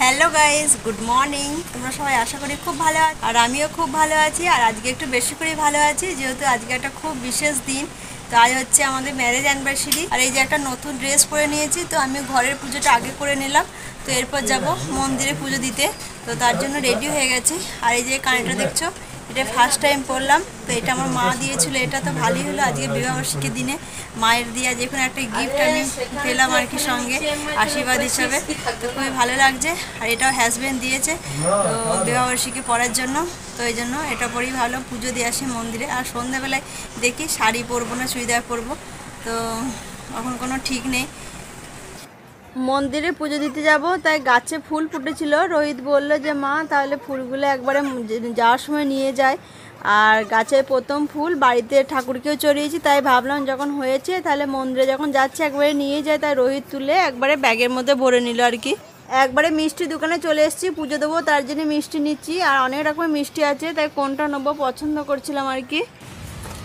Hello guys, good morning. তোমরা সবাই আশা করি খুব ভালো আছো, আর আমিও খুব ভালো আছি। আর আজকে একটু বেশি করে ভালো আছি, যেহেতু আজকে একটা খুব বিশেষ দিন। তো আজ হচ্ছে আমাদের ম্যারেজ অ্যানিভার্সারি। আর এই যে একটা নতুন ড্রেস পরে নিয়েছি, তো আমি ঘরের পুজোটা আগে করে নিলাম। তো এরপর যাব মন্দিরে পুজো দিতে, তো তার জন্য রেডি হয়ে গেছি। আর এই যে কানেরটা দেখছো, এটা ফার্স্ট টাইম পরলাম। তো এটা আমার মা দিয়েছিল, এটা তো ভালোই হলো। আজকে বিবাহবার্ষিকীর দিনে মায়ের দিয়া যে কোনো একটা গিফট আমি পেলাম আর কি, সঙ্গে আশীর্বাদ হিসাবে। তো খুবই ভালো লাগছে। আর এটাও হাজব্যান্ড দিয়েছে তো বিবাহবার্ষিকী পরার জন্য। তো এই জন্য এটা পরেই ভালো পুজো দিয়ে আসি মন্দিরে। আর সন্ধ্যাবেলায় দেখি শাড়ি পরবো না চুড়িদার পরবো, তো এখন কোনো ঠিক নেই। মন্দিরে পুজো দিতে যাব, তাই গাছে ফুল ফুটেছিল। রোহিত বলল যে মা তাহলে ফুলগুলো একবারে যাওয়ার সময় নিয়ে যায়। আর গাছের প্রথম ফুল বাড়িতে ঠাকুরকেও চড়িয়েছি, তাই ভাবলাম যখন হয়েছে তাহলে মন্দিরে যখন যাচ্ছে একবারে নিয়ে যায়। তাই রোহিত তুলে একবারে ব্যাগের মধ্যে ভরে নিল আর কি। একবারে মিষ্টি দোকানে চলে এসেছি, পুজো দেবো তার জন্য মিষ্টি নিচ্ছি। আর অনেক রকমের মিষ্টি আছে, তাই কোনটা নেবো পছন্দ করছিলাম আর কি।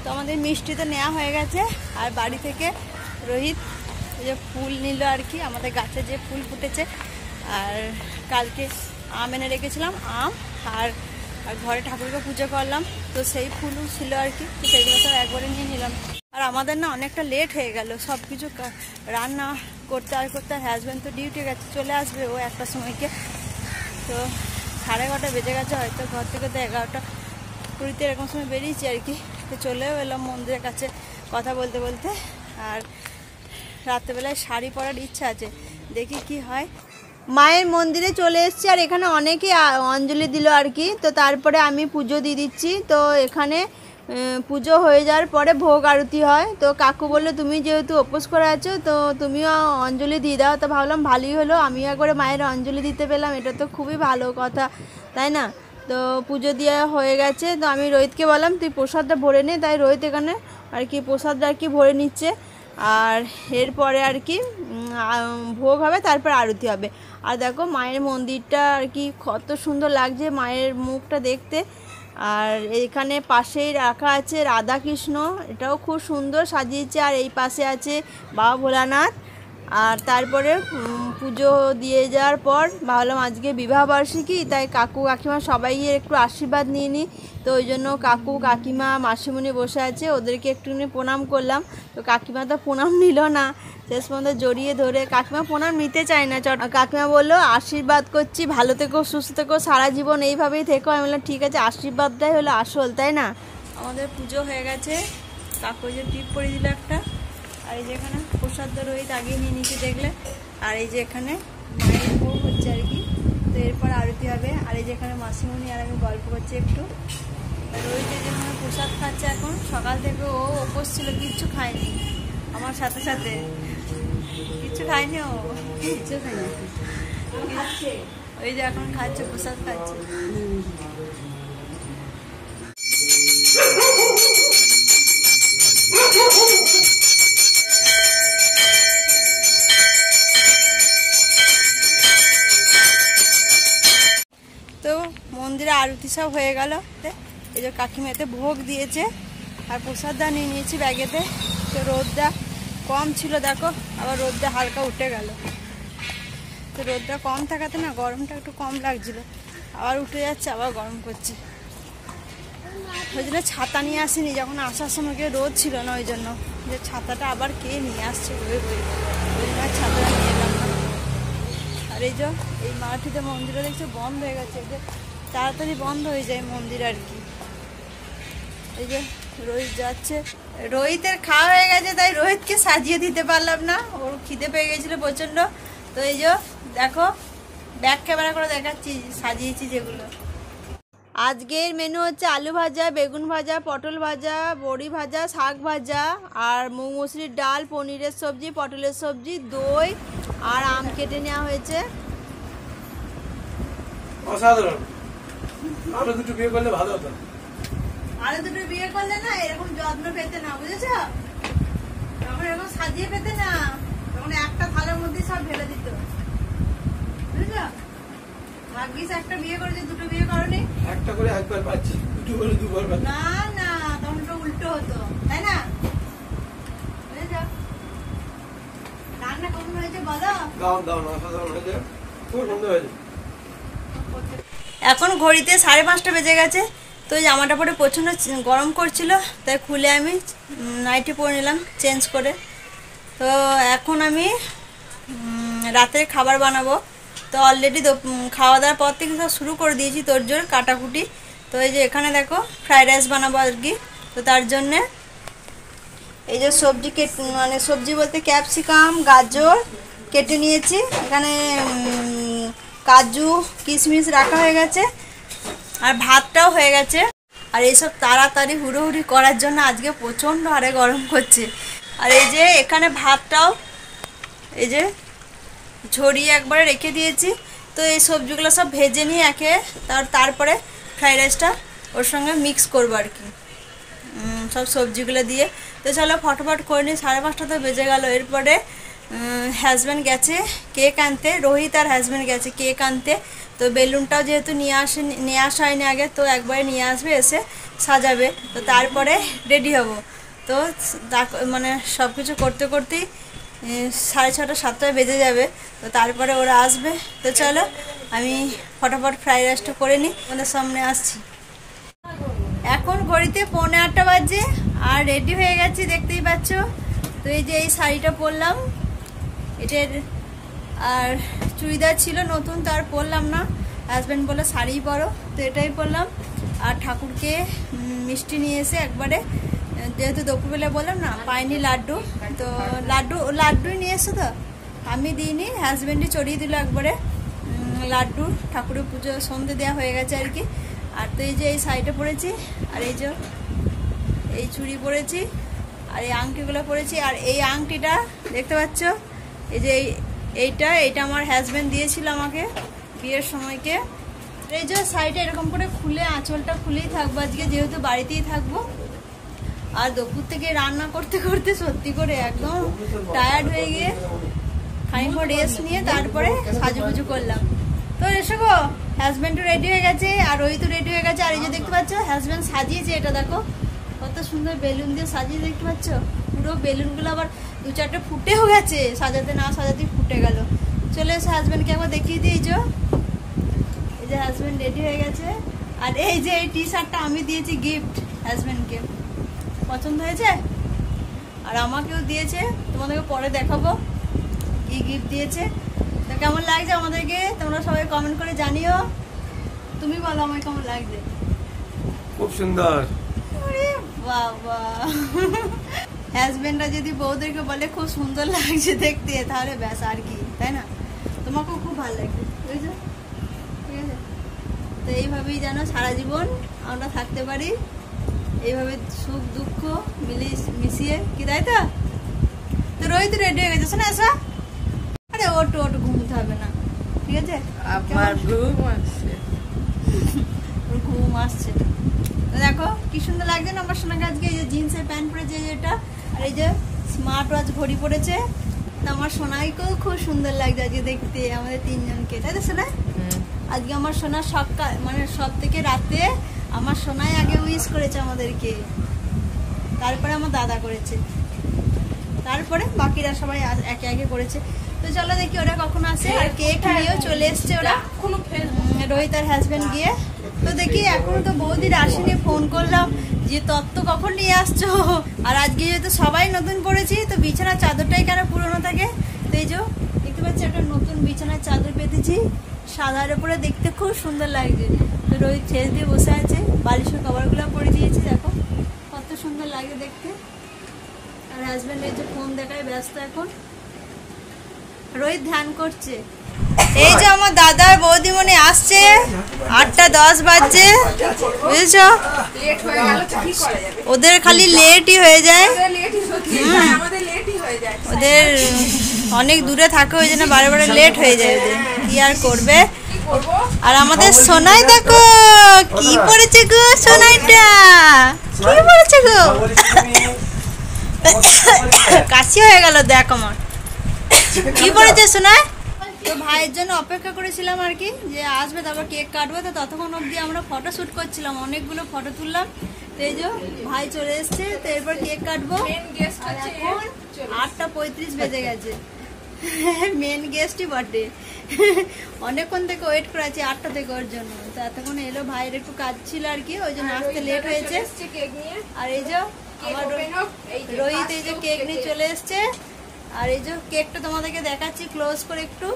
তো আমাদের মিষ্টি তো নেওয়া হয়ে গেছে। আর বাড়ি থেকে রোহিত যে ফুল নিল আর কি, আমাদের গাছে যে ফুল ফুটেছে। আর কালকে আম এনে রেখেছিলাম, আম আর ঘরে ঠাকুরকে পুজো করলাম, তো সেই ফুলও ছিল আর কি। তো সেগুলো সব একবারে নিয়ে নিলাম। আর আমাদের না অনেকটা লেট হয়ে গেল সব কিছু রান্না করতে আর করতে। আর হাজব্যান্ড তো ডিউটি গেছে, চলে আসবে ও একটা সময়কে। তো 11:30 বেজে গেছে হয়তো, ঘর থেকে তো 11:20 এরকম সময় বেরিয়েছি আর কি। তো চলেও এলাম মন্দিরের কাছে কথা বলতে বলতে। আর রাত্রেবেলায় শাড়ি পরার ইচ্ছা আছে, দেখি কি হয়। মায়ের মন্দিরে চলে এসেছি, আর এখানে অনেকেই অঞ্জলি দিল আর কি। তো তারপরে আমি পুজো দিয়ে দিচ্ছি। তো এখানে পুজো হয়ে যাওয়ার পরে ভোগ আরতি হয়। তো কাকু বললো তুমি যেহেতু উপোস করে আছো, তো তুমিও অঞ্জলি দিয়ে দাও। তো ভাবলাম ভালোই হলো, আমিও একবারে মায়ের অঞ্জলি দিতে পেলাম, এটা তো খুবই ভালো কথা, তাই না? তো পুজো দেওয়া হয়ে গেছে। তো আমি রোহিতকে বললাম তুই প্রসাদটা ভরে নে, তাই রোহিত এখানে আর কি প্রসাদটা আর কি ভরে নিচ্ছে। আর এরপরে আর কি ভোগ হবে, তারপর আরতি হবে। আর দেখো মায়ের মন্দিরটা আর কি কত সুন্দর লাগছে, মায়ের মুখটা দেখতে। আর এখানে পাশেই রাখা আছে রাধা কৃষ্ণ, এটাও খুব সুন্দর সাজিয়েছে। আর এই পাশে আছে বাবা ভোলানাথ। আর তারপরে পুজো দিয়ে যাওয়ার পর ভাবলাম আজকে বিবাহবার্ষিকী, তাই কাকু কাকিমা সবাই একটু আশীর্বাদ নিয়ে নিই। তো ওই জন্য কাকু কাকিমা মাসিমণি বসে আছে, ওদেরকে একটুখানি প্রণাম করলাম। তো কাকিমা তো প্রণাম নিল না, শেষ পর্যন্ত জড়িয়ে ধরে, কাকিমা প্রণাম নিতে চায় না। কাকিমা বললো আশীর্বাদ করছি, ভালো থেকো সুস্থ থেকো, সারা জীবন এইভাবেই থেকো। আমি বললাম ঠিক আছে, আশীর্বাদটাই হলো আসল, তাই না? আমাদের পুজো হয়ে গেছে, কাকু যে টিপ পরিয়ে দিল একটা। আর এই যে এখানে প্রসাদ রোহিত আগে নিয়ে নিচে দেখলে। আর এই যে এখানে মায়ের ভোগ হচ্ছে আর কি। তো এরপর আরতি হবে। আর এই যে এখানে মাসিমণি আর আমি গল্প করছি একটু। রোহিত এই যে প্রসাদ খাচ্ছে এখন, সকাল থেকে ও উপোস ছিল, কিচ্ছু খায়নি আমার সাথে সাথে, কিচ্ছু খায়নি ও, কিচ্ছু খায়নি। ওই যে এখন খাচ্ছে, প্রসাদ খাচ্ছে। তো মন্দিরে আরতি সব হয়ে গেল। এই যে কাকিমাতে ভোগ দিয়েছে, আর প্রসাদটা নিয়ে নিয়েছি ব্যাগেতে। তো রোদটা কম ছিল দেখো, আবার রোদটা হালকা উঠে গেল। তো রোদটা কম থাকাতে না গরমটা একটু কম লাগছিল, আবার উঠে যাচ্ছে, আবার গরম করছে। ওই জন্য ছাতা নিয়ে আসিনি, যখন আসার সময় কেউ রোদ ছিল না, ওই জন্য যে ছাতাটা আবার কে নিয়ে আসছে ওই জন্য ছাতাটা নিয়ে এলাম না। আর এই যে এই মাটিতে মন্দিরে দেখছো বন্ধ হয়ে গেছে, যে তাড়াতাড়ি বন্ধ হয়ে যায় মন্দির আর কি। এই যে রোহিত যাচ্ছে, রোহিতের খাওয়া হয়ে গেছে, তাই রোহিতকে সাজিয়ে দিতে পারলাম না, ওর খিদে পেয়ে গেছিলো প্রচণ্ড। তো এই যে দেখো ব্যাক ক্যামেরা করে দেখাচ্ছি সাজিয়েছি যেগুলো। আজকের মেনু হচ্ছে আলু ভাজা, বেগুন ভাজা, পটল ভাজা, বড়ি ভাজা, শাক ভাজা, আর মুগ মুসুরির ডাল, পনিরের সবজি, পটলের সবজি, দই, আর আম কেটে নেওয়া হয়েছে। অসাধারণ। আরো দুটো বিয়ে করলে ভালো হতো। আরো দুটো বিয়ে করলে না এরকম যত্ন পেতে না, বুঝেছ? তখন এরকম সাজিয়ে পেতে না, তখন একটা থালার মধ্যে সব ঢেলে দিত, বুঝেছ? ভাগ্যিস একটা বিয়ে করেছে, দুটো বিয়ে করনি। একটা করে একবার পাচ্ছি, দুটো করে দুবার পাচ্ছি। না না, তখন তো উল্টো হতো, তাই না? বুঝেছ? রান্না কেমন হয়েছে বলো? দাও দাও, অসাধারণ হয়েছে, খুব সুন্দর হয়েছে। এখন ঘড়িতে 5:30 বেজে গেছে। তো জামাটা পরে প্রচণ্ড গরম করছিল, তাই খুলে আমি নাইটি পরে নিলাম চেঞ্জ করে। তো এখন আমি রাতের খাবার বানাবো। তো অলরেডি খাওয়া দাওয়ার পর থেকে সব শুরু করে দিয়েছি তোড়জোড় কাটাকুটি। তো এই যে এখানে দেখো ফ্রাইড রাইস বানাবো আর কি। তো তার জন্যে এই যে সবজি মানে সবজি বলতে ক্যাপসিকাম গাজর কেটে নিয়েছি। এখানে কাজু কিশমিশ রাখা হয়ে গেছে, আর ভাতটাও হয়ে গেছে। আর এইসব তাড়াতাড়ি হুড়োহুড়ি করার জন্য আজকে প্রচণ্ড হারে গরম করছে। আর এই যে এখানে ভাতটাও এই যে ঝরিয়ে একবারে রেখে দিয়েছি। তো এই সবজিগুলো সব ভেজে নিয়ে তারপরে ফ্রাইড রাইসটা ওর সঙ্গে মিক্স করবো আর কি, সব সবজিগুলো দিয়ে। তো চলো ফটাফট করে নিই, 5:30 তো বেজে গেল। এরপরে হাজব্যান্ড গেছে কেক আনতে, রোহিত আর হাজব্যান্ড গেছে কেক আনতে। তো বেলুনটাও যেহেতু নিয়ে আসা হয়নি আগে, তো একবারে নিয়ে আসবে, এসে সাজাবে। তো তারপরে রেডি হব। তো মানে সব কিছু করতে করতেই 6:30 7টা বেজে যাবে। তো তারপরে ওরা আসবে। তো চলো আমি ফটাফট ফ্রাইড রাইসটা করে নিই, আমাদের সামনে আসছি। এখন ঘড়িতে 8:45 বাজে আর রেডি হয়ে গেছি, দেখতেই পাচ্ছ। তো এই যে এই শাড়িটা পরলাম, এটার আর চুড়িদার ছিল নতুন, তো আর পরলাম না। হাজব্যান্ড বললো শাড়িই পরো, তো এটাই পরলাম। আর ঠাকুরকে মিষ্টি নিয়ে এসে একবারে, যেহেতু দুপুরবেলা বললাম না পাইনি লাড্ডু, তো লাড্ডুই নিয়ে এসো। তো আমি দিইনি, হাজব্যান্ডই চড়িয়ে দিল একবারে লাড্ডু। ঠাকুরের পুজো সন্ধে দেওয়া হয়ে গেছে আর কি। আর তো এই যে এই শাড়িটা পরেছি, আর এই যে এই চুড়ি পরেছি, আর এই আংটিগুলো পরেছি। আর এই আংটিটা দেখতে পাচ্ছ, এই যে এইটা আমার হাজব্যান্ড দিয়েছিল আমাকে বিয়ের সময়কে। এই যে শাড়িটা এরকম করে খুলে আঁচলটা খুলেই থাকবো আজকে, যেহেতু বাড়িতেই থাকবো। আর দুপুর থেকে রান্না করতে করতে সত্যি করে একদম টায়ার্ড হয়ে গিয়ে খানিকক্ষণ রেস্ট নিয়ে তারপরে সাজুগুজু করলাম। তো এসো গো, হাজব্যান্ডও রেডি হয়ে গেছে আর ওই তো রেডি হয়ে গেছে। আর এই যে দেখতে পাচ্ছ হাজব্যান্ড সাজিয়েছে, এটা দেখো কত সুন্দর বেলুন দিয়ে সাজিয়ে, দেখতে পাচ্ছ পুরো বেলুনগুলো আবার 2-4টে ফুটেও গেছে, সাজাতে না সাজাতেই ফুটে গেল। চলে এসে হাজব্যান্ডকে একবার দেখিয়ে দিই। এই যে হাজব্যান্ড রেডি হয়ে গেছে। আর এই যে এই টি শার্টটা আমি দিয়েছি গিফট হাজব্যান্ডকে, পছন্দ হয়েছে। আর আমাকেও দিয়েছে, তোমাদেরকে পরে দেখাবো কি গিফট দিয়েছে। তো কেমন লাগছে আমাদেরকে তোমরা সবাই কমেন্ট করে জানিও। তুমি বলো আমার কেমন লাগছে। খুব সুন্দর। আরে বাবা, হাজবেন্ডরা যদি বউদেরকে বলে খুব সুন্দর লাগছে দেখতে, তাহলে ব্যাস আর কি, তাই না? তোমাকেও খুব ভালো লাগছে, বুঝছো? ঠিক আছে, তো এইভাবেই যেন সারা জীবন আমরা থাকতে পারি, এইভাবে সুখ দুঃখ মিশিয়ে, কি তাই তো? তো রোহিত রেডি হয়ে গেছে, শোনা আসা। আরে ওটু ঘুমতে হবে না, ঠিক আছে? আমার ঘুম আসছে, ওর ঘুম আসছে। তো দেখো কি সুন্দর লাগছে না আমার সোনাকে আজকে। এই যে জিন্সের প্যান্ট পরেছে যেটা, আর এই যে স্মার্ট ওয়াচ ঘড়ি পরেছে। তো আমার সোনাইকেও খুব সুন্দর লাগছে আজকে দেখতে, আমাদের তিনজনকে, তাই তো সোনা? আজকে আমার সোনা মানে সব থেকে রাতে আমার সোনাই আগে উইশ করেছে আমাদেরকে, তারপরে আমার দাদা করেছে, তারপরে বাকিরা সবাই একে একে করেছে। তো চলো দেখি ওরা কখন আসে। আর কেক নিয়েও চলে এসছে ওরা, রোহিত আর হাজবেন্ড গিয়ে। তো দেখি এখনো তো বৌদির আসেনি, ফোন করলাম যে তত্ত্ব কখন নিয়ে আসছো। আর আজকে যেহেতু সবাই নতুন পড়েছি, তো বিছানার চাদরটাই কেন পুরোনো থাকে। তো এই যে দেখতে পাচ্ছি একটা নতুন বিছানার চাদর পেতেছি, সাদার উপরে দেখতে খুব সুন্দর লাগছে। তো রোহিত ছেড়ে দিয়ে বসে আছে, বালিশের কভারগুলো পরে দিয়েছি, দেখো কত সুন্দর লাগে দেখতে। আর হাজবেন্ড এই যে ফোন দেখায় ব্যস্ত এখন, রোহিত ধ্যান করছে। এই যে আমার দাদার বৌদিমণি আসছে, 8:10 বাজছে, বুঝেছো? ওদের খালি লেটই হয়ে যায়, ওদের অনেক দূরে থাকে, ওই জন্য বারে বারে লেট হয়ে যায় ওদের, কি আর করবে। আর আমাদের সোনাই দেখো কি পড়েছে গো, সোনাইটা কি পড়েছে গো, কাশি হয়ে গেল দেখ আমার, কি পড়েছে সোনাই। তো ভাইয়ের জন্য অপেক্ষা করেছিলাম আর কি, যে আসবে তারপর কেক কাটবো। তো ততক্ষণ অবধি আমরা ফটো শ্যুট করছিলাম, অনেকগুলো ফটো তুললাম। তো এই যে ভাই চলে এসছে, তো এরপর কেক কাটবো। এখন 8:35 বেজে গেছে, মেন গেস্টই বটে। অনেকক্ষণ থেকে ওয়েট করে আছি 8টা থেকে ওর জন্য, তো এতক্ষণ এলো। ভাইয়ের একটু কাজ ছিল আর কি, ওই জন্য আসতে লেট হয়েছে। আর এই যে আমার রোহিত এই যে কেক নিয়ে চলে এসছে। আর এই যে কেকটা তোমাদেরকে দেখাচ্ছি ক্লোজ করে একটু।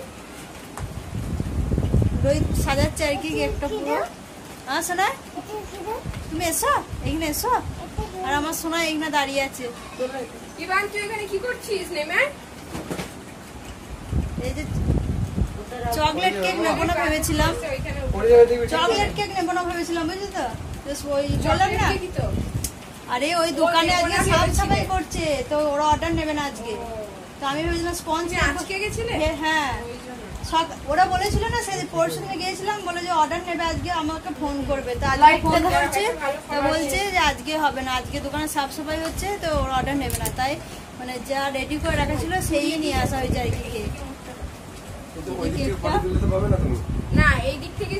রোহিত সাজাচ্ছে আর কি কেকটা পুরো। হ্যাঁ সোনা, তুমি এসো, এখানে এসো। আর আমার সোনা এখানে দাঁড়িয়ে আছে। ইভান তুই এখানে কি করছিস নেমে? এই যে চকলেট কেক নেবো না ভেবেছিলাম, চকলেট কেক নেবো না ভেবেছিলাম, বুঝলি তো? ওই বললাম না, আরে ওই দোকানে আজকে সাফ সাফাই করছে, তো ওরা অর্ডার নেবে না আজকে। তো আমি ভেবেছিলাম স্পঞ্জ আজকে গেছিলে? হ্যাঁ, ওরা বলেছিল না সেই পরশু দিনে গিয়েছিলাম, বলে যে অর্ডার নেবে আজকে, আমাকে ফোন করবে। তো আজকে ফোন করছে, তো বলছে যে আজকে হবে না, আজকে দোকানে সাফ সাফাই হচ্ছে, তো ওরা অর্ডার নেবে না। তাই মানে যা রেডি করে রাখা ছিল সেই নিয়ে আসা হয়েছে আর কি কেক। না এই দিক থেকে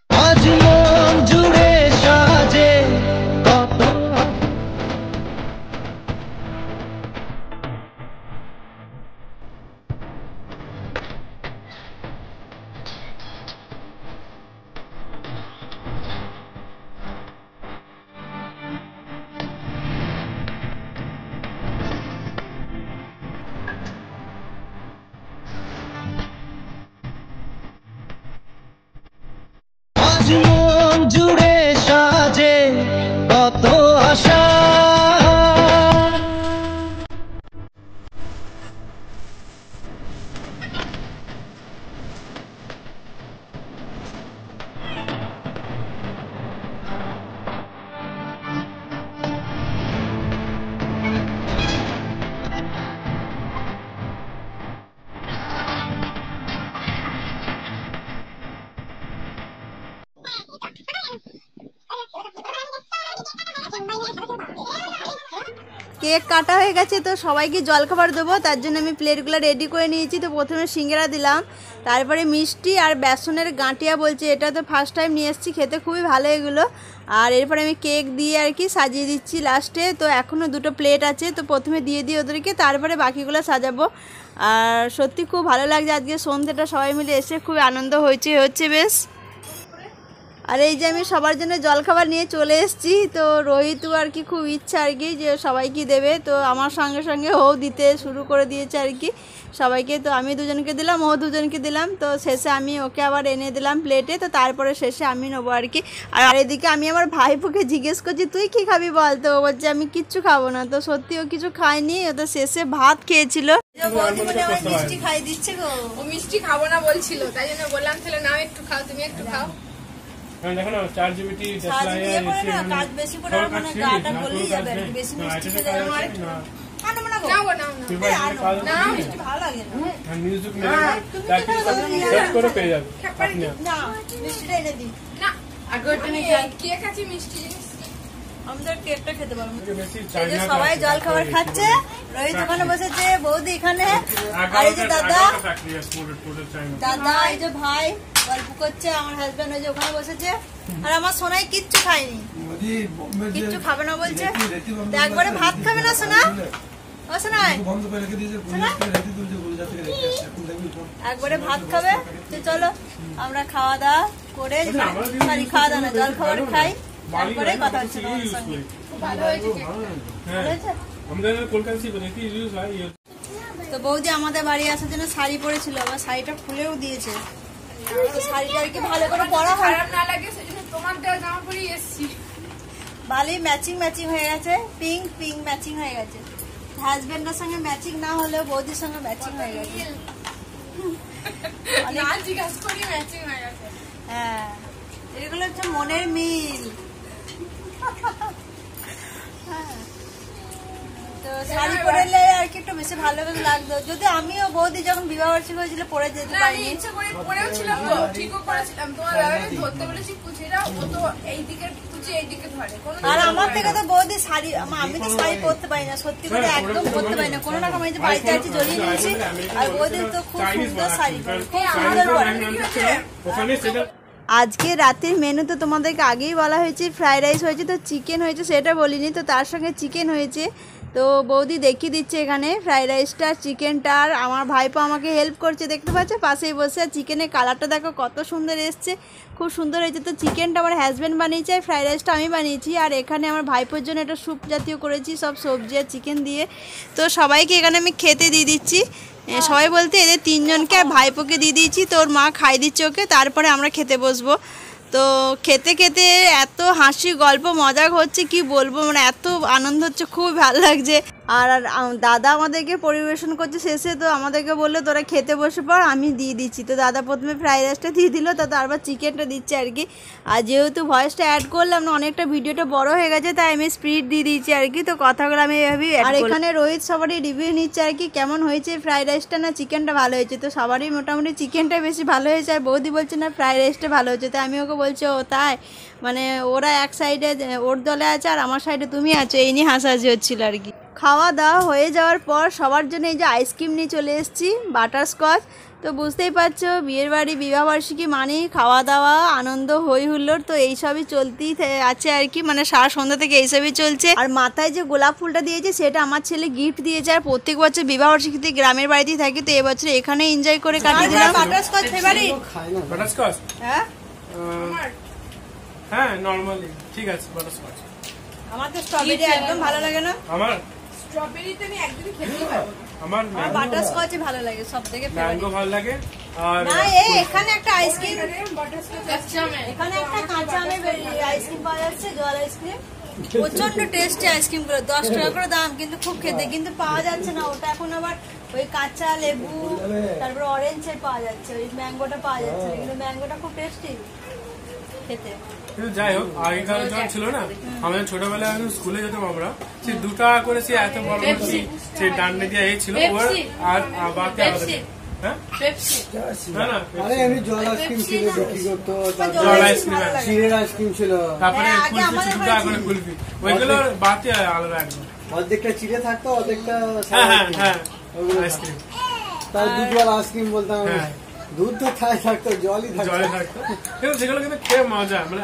আজ মন জুড়ে সাজে কত আজ মন জুড়ে সাজে কত আশা কেক কাটা হয়ে গেছে, তো সবাইকে জলখাবার দেবো, তার জন্য আমি প্লেটগুলো রেডি করে নিয়েছি। তো প্রথমে সিঙ্গারা দিলাম, তারপরে মিষ্টি আর বেসনের গাঁটিয়া বলছে, এটা তো ফার্স্ট টাইম নিয়ে এসেছি, খেতে খুবই ভালো এগুলো। আর এরপরে আমি কেক দিয়ে আর কি সাজিয়ে দিচ্ছি লাস্টে। তো এখনও 2টো প্লেট আছে, তো প্রথমে দিয়ে দিই ওদেরকে, তারপরে বাকিগুলো সাজাবো। আর সত্যি খুব ভালো লাগছে আজকে সন্ধ্যেটা সবাই মিলে এসে, খুব আনন্দ হচ্ছে বেশ। আর এই যে আমি সবার জন্য জলখাবার নিয়ে চলে এসেছি। তো রোহিতও আর কি খুব ইচ্ছা আর কি যে সবাইকে দেবে, তো আমার সঙ্গে সঙ্গে ও দিতে শুরু করে দিয়েছে আর কি সবাইকে। তো আমি দুজনকে দিলাম, ও দুজনকে দিলাম, তো শেষে আমি ওকে আবার এনে দিলাম প্লেটে। তো তারপরে শেষে আমি নেবো আর কি। আর এদিকে আমি আমার ভাইপোকে জিজ্ঞেস করছি তুই কি খাবি বল, তো ও বলছে আমি কিচ্ছু খাবো না। তো সত্যি ও কিছু খায়নি, ও তো শেষে ভাত খেয়েছিল। মিষ্টি খাই দিচ্ছে গো, ও মিষ্টি খাবো না বলছিল, তাই জন্য বললাম তাহলে নাও একটু খাও, তুমি একটু খাও। দেখো না 4GB কাজ বেশি করে মানে গাটা গলেই যাবে, বেশি মিষ্টি খেলে নাও মিষ্টি ভালো লাগে না। মিউজিক সেট করে পেয়ে যাবে না মিষ্টিটা এনে দিই না, আগে কেক আছে মিষ্টি জিনিস, আমি তো কেকটা খেতে পারবো। সবাই জল খাবার খাচ্ছে, রোহিত ওখানে বসেছে, বৌদি এখানে, আর এই যে দাদা এই যে ভাই গল্প করছে, আমার হাজবেন্ড ওই যে ওখানে বসেছে। আর আমার সোনাই কিচ্ছু খায়নি, কিচ্ছু খাবে না বলছে। একবারে ভাত খাবে না সোনা, ও সোনাই একবারে ভাত খাবে। তো চলো আমরা খাওয়া দাওয়া করে, সরি খাওয়া দাওয়া না জল খাবার খাই, তারপরে কথা হচ্ছে তোমাদের সঙ্গে। ভালো হয়েছে তো বৌদি আমাদের বাড়ি আসার জন্য শাড়ি পরেছিল, আবার শাড়িটা খুলেও দিয়েছে। তো শাড়িটা আর কি ভালো করে পরা হয়, খারাপ না লাগে সেজন্য তোমার দেওয়া জামা পরেই এসেছি। ভালোই ম্যাচিং হয়ে গেছে, পিঙ্ক ম্যাচিং হয়ে গেছে। হাজবেন্ডের সঙ্গে ম্যাচিং না হলেও বৌদির সঙ্গে ম্যাচিং হয়ে গেছে। জিজ্ঞাসা করি ম্যাচিং হয়ে গেছে। হ্যাঁ, এগুলো হচ্ছে মনের মিল। তো শাড়ি পরলে আর কি একটু বেশি ভালো লাগতো, যদি আমিও বৌদি যখন বিবাহ বার্ষিক হয়েছিল পরে যেতে পারিনি। ইচ্ছে করে পরেও ছিলাম তো, ঠিকও করেছিলাম, তোমার ব্যাপারে ধরতে বলেছি কুচিটা, ও তো এইদিকে কুচি এইদিকে ধরে। আর আমার থেকে তো বৌদি শাড়ি, আমি তো শাড়ি পরতে পারি না, সত্যি করে একদম পরতে পারি না। কোনো রকম এই যে বাড়িতে আছি জড়িয়ে নিয়েছি, আর বৌদি তো খুব সুন্দর শাড়ি পরে, খুব সুন্দর পরে। আজকে রাতের মেনু তো তোমাদেরকে আগেই বলা হয়েছে, ফ্রাইড রাইস হয়েছে, তো চিকেন হয়েছে সেটা বলিনি, তো তার সঙ্গে চিকেন হয়েছে। তো বৌদি দেখিয়ে দিচ্ছে এখানে ফ্রাইড রাইসটা, চিকেনটা। আর আমার ভাইপো আমাকে হেল্প করছে, দেখতে পাচ্ছ পাশেই বসে। আর চিকেনের কালারটা দেখো কত সুন্দর এসছে, খুব সুন্দর হয়েছে। তো চিকেনটা আমার হাজব্যান্ড বানিয়েছে, আর ফ্রাইড রাইসটা আমি বানিয়েছি। আর এখানে আমার ভাইপোর জন্য একটা স্যুপ জাতীয় করেছি, সব সবজি আর চিকেন দিয়ে। তো সবাইকে এখানে আমি খেতে দিয়ে দিচ্ছি, সবাই বলতে এদের তিনজনকে আর ভাইপোকে দিয়ে দিয়েছি। তো ওর মা খাই দিচ্ছে ওকে, তারপরে আমরা খেতে বসবো। তো খেতে খেতে এত হাসি গল্প মজা হচ্ছে কি বলবো, মানে এত আনন্দ হচ্ছে, খুব ভালো লাগছে। আর দাদা আমাদেরকে পরিবেশন করছে শেষে, তো আমাদেরকে বললো তোরা খেতে বসে পর, আমি দিয়ে দিচ্ছি। তো দাদা প্রথমে ফ্রাইড রাইসটা দিয়ে দিল, তো তারপর চিকেনটা দিচ্ছে আর কি। আর যেহেতু ভয়েসটা অ্যাড করলাম না, অনেকটা ভিডিওটা বড় হয়ে গেছে, তাই আমি স্পিড দিয়ে দিচ্ছি আর কি। তো কথাগুলো আমি এভাবেই। আর এখানে রোহিত সবারই রিভিউ নিচ্ছে আর কি, কেমন হয়েছে ফ্রাইড রাইসটা না চিকেনটা ভালো হয়েছে। তো সবারই মোটামুটি চিকেনটা বেশি ভালো হয়েছে, আর বৌদি বলছে না ফ্রাইড রাইসটা ভালো হয়েছে। তো আমি ওকে বলছি ও তাই, মানে ওরা এক সাইডে ওর দলে আছে আর আমার সাইডে তুমি আছো, এই নিয়ে হাসাহাসি হচ্ছিল আর কি। খাওয়া দাওয়া হয়ে যাওয়ার পর সবার জন্য এই যে আইসক্রিম নিয়ে চলে এসেছি, বাটারস্কচ। তো বুঝতেই পারছো বিয়ের বাড়ি বিবাহবার্ষিকী মানেই খাওয়া দাওয়া আনন্দ হই হুল্লোড়, তো এইসবই চলতেই আছে আর কি, মানে সারা সন্ধ্যা থেকে এইসবই চলছে। আর মাথায় যে গোলাপ ফুলটা দিয়েছে সেটা আমার ছেলে গিফট দিয়েছে। আর প্রত্যেক বছর বিবাহবার্ষিকীতে গ্রামের বাড়িতেই থাকি, তো এবছর এখানে এনজয় করে কাটিয়ে দিলাম। Butterscotch favourite? বাটারস্কচ? হ্যাঁ হ্যাঁ নরমালি ঠিক আছে বাটারস্কচ। আমার তো স্ট্রবেরি একদম ভালো লাগে না। আমার স্ট্রবেরিতে আমি একদিনই খেতেই পারবো না। আমার বাটারস্কচ ভালো লাগে সবথেকে ম্যাঙ্গো ভালো লাগে। আর না এখানে একটা আইসক্রিম, এখানে একটা কাঁচা আমের আইসক্রিম পাওয়া যাচ্ছে, জল আইসক্রিম, প্রচন্ড টেস্টি আইসক্রিম গুলো, 10 টাকা করে দাম, কিন্তু খুব খেতে, কিন্তু পাওয়া যাচ্ছে না ওটা এখন। আবার ওই কাঁচা লেবু, তারপর অরেঞ্জের পাওয়া যাচ্ছে, ওই ম্যাঙ্গোটা পাওয়া যাচ্ছে না, কিন্তু ম্যাঙ্গোটা খুব টেস্টি খেতে। কিন্তু যাই হোক আগেকার যখন ছিল না, আমাদের ছোটবেলায় স্কুলে যেতাম আমরা, সে 2 টাকা করে সে এত বড় সে ডান্ডে দিয়ে এই ছিল ওর। আর বাকি আলাদা হ্যাঁ না না আরে আমি জল আইসক্রিম ছিল বিক্রি করতো, জল আইসক্রিম, চিড়ের আইসক্রিম ছিল, তারপরে কুলফি 2 টাকা করে কুলফি, ওইগুলোর বাকি আলাদা একদম। অর্ধেকটা চিড়ে থাকতো অর্ধেকটা হ্যাঁ হ্যাঁ হ্যাঁ আইসক্রিম, তার দুধওয়ালা আইসক্রিম বলতাম। দুধ তো খায় থাকতো, জলই থাকতো। জলে থাকতো, কিন্তু সেগুলো কিন্তু খেয়ে মজা, মানে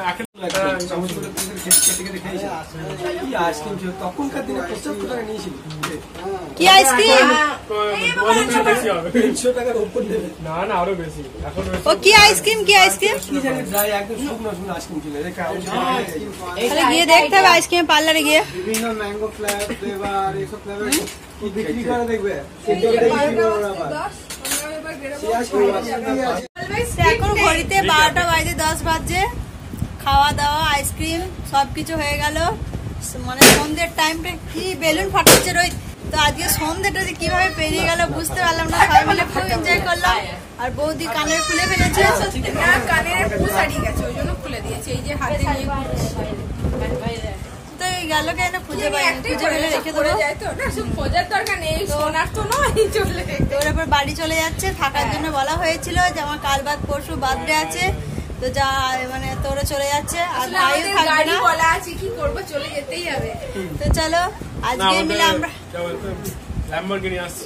আইসক্রিম ছিল তখনকার দিনে 75 টাকা নিয়েছিল। কি আইসক্রিম? 300 টাকার উপর দেবে না না আরো বেশি এখন। ও কি আইসক্রিম, কি আইসক্রিম? কি জানি ড্রাই একদম শুকনো শুকনো আইসক্রিম ছিল। তাহলে গিয়ে দেখতে হবে আইসক্রিম পার্লারে গিয়ে। বিভিন্ন ম্যাঙ্গো ফ্লেভার এইসব ফ্লেভার বিক্রি করে দেখবে। এখন ঘড়িতে 12টা বাজে 10 বাজে, খাওয়া দাওয়া আইসক্রিম সবকিছু হয়ে গেল, মানে সন্ধ্যের টাইমটা কি বেলুন ফাটাচ্ছে রোহিত। তো আজকে সন্ধ্যেটা যে কিভাবে পেরিয়ে গেল বুঝতে পারলাম না, সবাই মিলে খুব এনজয় করলাম। আর বৌদি কানের খুলে ফেলেছে, না কানের পুষ হারিয়ে গেছে, ওই জন্য খুলে দিয়েছে, এই যে হাতে নিয়ে তো গেল কেন খুঁজে পাইনি, খুঁজে পেলে রেখে দেবো। যায় তো না, শুধু খোঁজার দরকার নেই, সোনার তো নয়, চলে তো ওর এবার বাড়ি চলে যাচ্ছে, থাকার জন্য বলা হয়েছিল যে আমার কাল বাদ পরশু বার্থডে আছে, তো যা মানে তোরা চলে যাচ্ছে। আর ভাইও থাকবে না, বলা আছে কি করবো, চলে যেতেই হবে। তো চলো আজকে মিলে আমরা, ল্যাম্বরগিনি আসছে।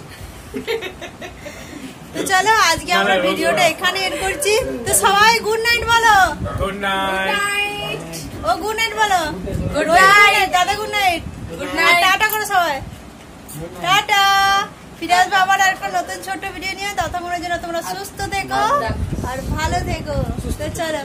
তো চলো আজকে আমরা ভিডিওটা এখানে এন্ড করছি। তো সবাই গুড নাইট বলো। Good night. ও গুড নাইট বলো। গুড নাইট দাদা, good night. Good night, tata করো সবাই, টাটা। ফিরে আসবো আবার একটা নতুন ছোট্ট ভিডিও নিয়ে, ততক্ষণের জন্য তোমরা সুস্থ থেকো আর ভালো থেকো। তো চলো।